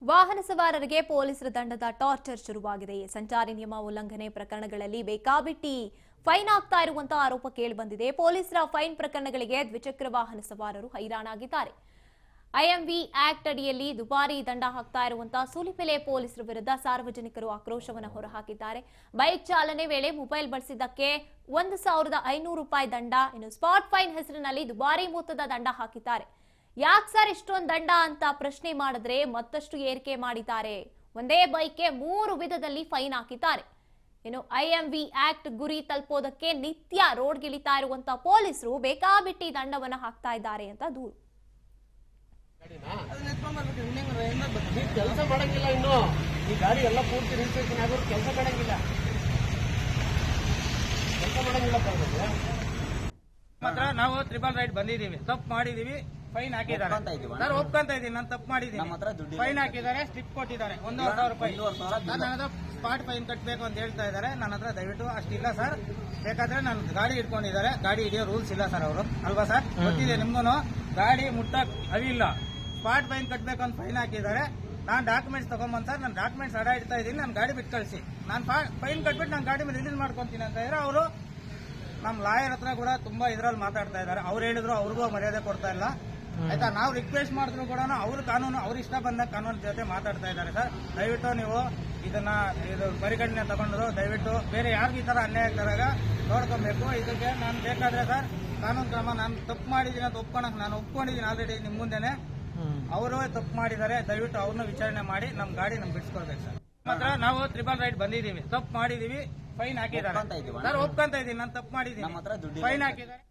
ವಾಹನ ಸವಾರರಿಗೆ ಪೊಲೀಸರ ದಂಡದ ಟಾರ್ಚರ್ ಶುರುವಾಗಿದೆ. ಸಂಚಾರಿ ನಿಯಮ ಉಲ್ಲಂಘನೆ ಪ್ರಕರಣಗಳಲ್ಲಿ ಬೇಕಾಬಿಟ್ಟಿ ಫೈನ್ ಆಗ್ತಾ ಇರುವಂತಹ ಆರೋಪ ಕೇಳಿಬಂದಿದೆ. ಪೊಲೀಸರ ಫೈನ್ ಪ್ರಕರಣಗಳಿಗೆ ದ್ವಿಚಕ್ರ ವಾಹನ ಸವಾರರು ಹೈರಾಣಾಗಿದ್ದಾರೆ. ಐಎಂವಿ ಆಕ್ಟ್ ಅಡಿಯಲ್ಲಿ ದುಬಾರಿ ದಂಡ ಹಾಕ್ತಾ ಇರುವಂತಹ ಸೂಲಿಬೆಲೆ ಪೊಲೀಸರ ವಿರುದ್ಧ ಸಾರ್ವಜನಿಕರು ಆಕ್ರೋಶವನ್ನು ಹೊರಹಾಕಿದ್ದಾರೆ. ಬೈಕ್ ಚಾಲನೆ ವೇಳೆ ಮೊಬೈಲ್ ಬಳಸಿದ್ದಕ್ಕೆ 1,500 ರೂಪಾಯಿ ದಂಡ, ಇನ್ನು ಸ್ಪಾಟ್ ಫೈನ್ ಹೆಸರಿನಲ್ಲಿ ದುಬಾರಿ ಮೊತ್ತದ ದಂಡ ಹಾಕಿದ್ದಾರೆ. ಯಾಕೆ ಸರ್ ಇಷ್ಟೊಂದು ದಂಡ ಅಂತ ಪ್ರಶ್ನೆ ಮಾಡಿದ್ರೆ ಮತ್ತಷ್ಟು ಏರಿಕೆ ಮಾಡಿದ್ದಾರೆ. ಒಂದೇ ಬೈಕ್ಗೆ 3 ವಿಧದಲ್ಲಿ ಫೈನ್ ಹಾಕಿದ್ದಾರೆ. ಇನ್ನು ಐಎಂವಿ ಆಕ್ಟ್ ಗುರಿ ತಲುಪೋದಕ್ಕೆ ನಿತ್ಯ ರೋಡ್ಗಿಳಿತಾ ಇರುವಂತಹ ಪೊಲೀಸರು ಬೇಕಾಬಿಟ್ಟಿ ದಂಡವನ್ನ ಹಾಕ್ತಾ ಇದ್ದಾರೆ ಅಂತ ದೂರು. ಕೆಲಸ ಮಾಡಂಗಿಲ್ಲ, ಇನ್ನು ಈ ಗಾಡಿ ಎಲ್ಲ ಪೂರ್ತಿ ರಿಜಿಸ್ಟ್ರೇಷನ್ ಆಗೋರು ಕೆಲಸ ಮಾಡಂಗಿಲ್ಲ ಮಾತ್ರ ನಾವು ಟ್ರಿಬಲ್ ರೈಡ್ ಬಂದಿದೀವಿ, ತಪ್ಪು ಮಾಡಿದೀವಿ, ಫೈನ್ ಹಾಕಿದ್ದಾರೆ. ನಾನು ಒಪ್ಕೊಂತ ಇದ್ದೀನಿ, ನಾನು ತಪ್ಪು ಮಾಡಿದ್ದೀನಿ, ಫೈನ್ ಹಾಕಿದ್ದಾರೆ, ಸ್ಲಿಪ್ ಕೊಟ್ಟಿದ್ದಾರೆ 1,500 ರೂಪಾಯಿ. ನನ್ನ ಹತ್ರ ಸ್ಪಾಟ್ ಫೈನ್ ಕಟ್ಟಬೇಕು ಅಂತ ಹೇಳ್ತಾ ಇದ್ದಾರೆ. ನನ್ನ ಹತ್ರ ದಯವಿಟ್ಟು ಅಷ್ಟಿಲ್ಲ ಸರ್. ಬೇಕಾದ್ರೆ ನಾನು ಗಾಡಿ ಇಟ್ಕೊಂಡಿದ್ದಾರೆ, ಗಾಡಿ ಹಿಡಿಯೋ ರೂಲ್ಸ್ ಇಲ್ಲ ಸರ್ ಅವರು, ಅಲ್ವಾ ಸರ್? ಗೊತ್ತಿದೆ ನಿಮ್ಗೂ. ಗಾಡಿ ಮುಟ್ಟಕ್ ಅವಿಲ್ಲ, ಸ್ಪಾಟ್ ಫೈನ್ ಕಟ್ಟಬೇಕು ಅಂತ ಫೈನ್ ಹಾಕಿದ್ದಾರೆ. ನಾನು ಡಾಕ್ಯುಮೆಂಟ್ಸ್ ತಗೊಂಬಂದ್ ಸರ್, ನಾನು ಡಾಕ್ಯುಮೆಂಟ್ಸ್ ಅಡ ಇಡ್ತಾ ಇದ್ದೀನಿ, ನಾನು ಗಾಡಿ ಬಿಟ್ಟು ಕಳಿಸಿ, ನಾನು ಫೈನ್ ಕಟ್ಬಿಟ್ಟು ನಾನು ಗಾಡಿ ಮೇಲೆ ರಿಲೀಸ್ ಮಾಡ್ಕೊಂತೀನಿ ಅಂತ ಇದ್ರೆ ಅವರು ನಮ್ಮ ಲಾಯರ್ ಹತ್ರ ಕೂಡ ತುಂಬಾ ಇದ್ರಲ್ಲಿ ಮಾತಾಡ್ತಾ ಇದ್ದಾರೆ. ಅವ್ರು ಹೇಳಿದ್ರು, ಅವ್ರಿಗೂ ಮರ್ಯಾದೆ ಕೊಡ್ತಾ ಇಲ್ಲ. ಆಯ್ತಾ, ನಾವು ರಿಕ್ವೆಸ್ಟ್ ಮಾಡಿದ್ರು ಕೂಡ ಅವ್ರ ಕಾನೂನು, ಅವ್ರ ಇಷ್ಟ ಬಂದ ಕಾನೂನು ಜೊತೆ ಮಾತಾಡ್ತಾ ಇದ್ದಾರೆ ಸರ್. ದಯವಿಟ್ಟು ನೀವು ಇದು ಪರಿಗಣನೆ ತಗೊಂಡ್ರು, ದಯವಿಟ್ಟು ಬೇರೆ ಯಾರಿಗೂ ಈ ತರ ಅನ್ಯಾಯ ಆಗ್ತಾರಾಗ ನೋಡ್ಕೊಬೇಕು. ಇದಕ್ಕೆ ನಾನು ಬೇಕಾದ್ರೆ ಸರ್ ಕಾನೂನು ಕ್ರಮ, ನಾನು ತಪ್ಪು ಮಾಡಿದ್ದೀನಿ ಅಂತ ಒಪ್ಕೊಳಕ್ ನಾನು ಒಪ್ಕೊಂಡಿದ್ದೀನಿ ಆಲ್ರೆಡಿ ನಿಮ್ ಮುಂದೆನೆ. ಅವರು ತಪ್ಪು ಮಾಡಿದ್ದಾರೆ, ದಯವಿಟ್ಟು ಅವ್ರನ್ನ ವಿಚಾರಣೆ ಮಾಡಿ ನಮ್ ಗಾಡಿ ನಮ್ಗೆ ಬಿಡಿಸ್ಕೊಳ್ಬೇಕು ಸರ್. ಮಾತ್ರ ನಾವು ಟ್ರಿಬಲ್ ರೈಡ್ ಬಂದಿದೀವಿ, ತಪ್ಪು ಮಾಡಿದೀವಿ, ಫೈನ್ ಹಾಕಿದ್ದಾರೆ ಸರ್. ಒಪ್ಕೊಂತ ಇದ್ದೀನಿ, ನಾನು ತಪ್ಪು ಮಾಡಿದ್ದೀನಿ, ಫೈನ್ ಹಾಕಿದ್ದಾರೆ.